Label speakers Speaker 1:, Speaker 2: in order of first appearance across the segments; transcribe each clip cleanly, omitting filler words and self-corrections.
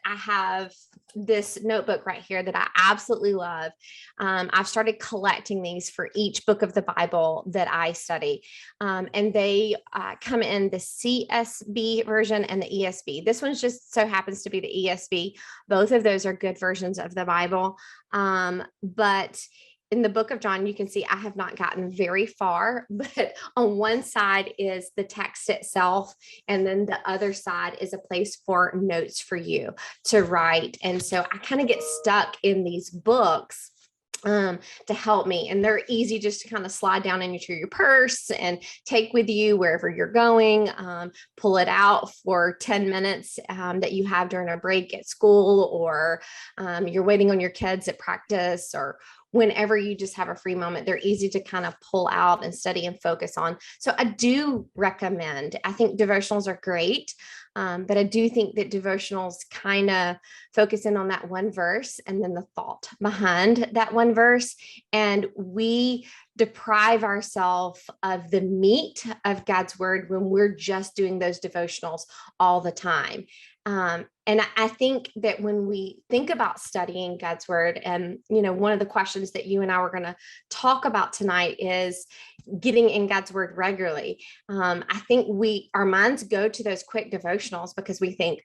Speaker 1: I have this notebook right here that I absolutely love. I've started collecting these for each book of the Bible that I study. And they come in the CSB version and the ESV. This one's just so happens to be the ESV. Both of those are good versions of the Bible. But in the book of John, you can see I have not gotten very far, but on one side is the text itself, and then the other side is a place for notes for you to write. And so I kind of get stuck in these books to help me. And they're easy just to kind of slide down into your purse and take with you wherever you're going. Pull it out for 10 minutes that you have during a break at school, or you're waiting on your kids at practice, or whenever you just have a free moment. They're easy to kind of pull out and study and focus on. So I do recommend, I think devotionals are great. But I do think that devotionals kind of focus in on that one verse and then the thought behind that one verse. And we deprive ourselves of the meat of God's word when we're just doing those devotionals all the time. And I think that when we think about studying God's word, and, one of the questions that you and I were going to talk about tonight is getting in God's word regularly. I think our minds go to those quick devotionals because we think,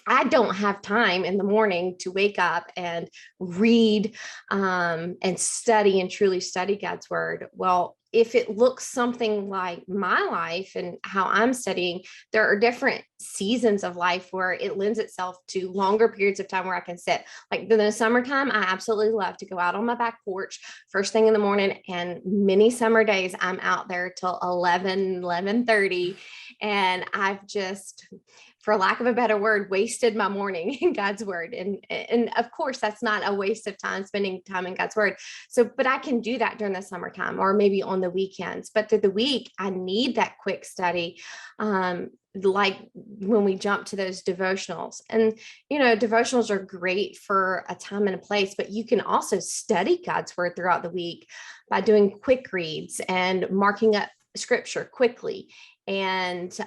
Speaker 1: I don't have time in the morning to wake up and read and study and truly study God's word. Well, if it looks something like my life and how I'm studying, there are different seasons of life where it lends itself to longer periods of time where I can sit. Like in the summertime, I absolutely love to go out on my back porch first thing in the morning. And many summer days, I'm out there till 11:30. And I've just, for lack of a better word, wasted my morning in God's word. And of course, that's not a waste of time spending time in God's word. So, but I can do that during the summertime or maybe on the weekends. But through the week, I need that quick study. Like when we jump to those devotionals, and devotionals are great for a time and a place, but you can also study God's word throughout the week by doing quick reads and marking up scripture quickly, and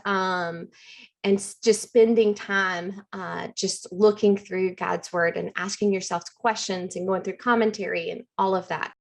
Speaker 1: just spending time just looking through God's word and asking yourself questions and going through commentary and all of that.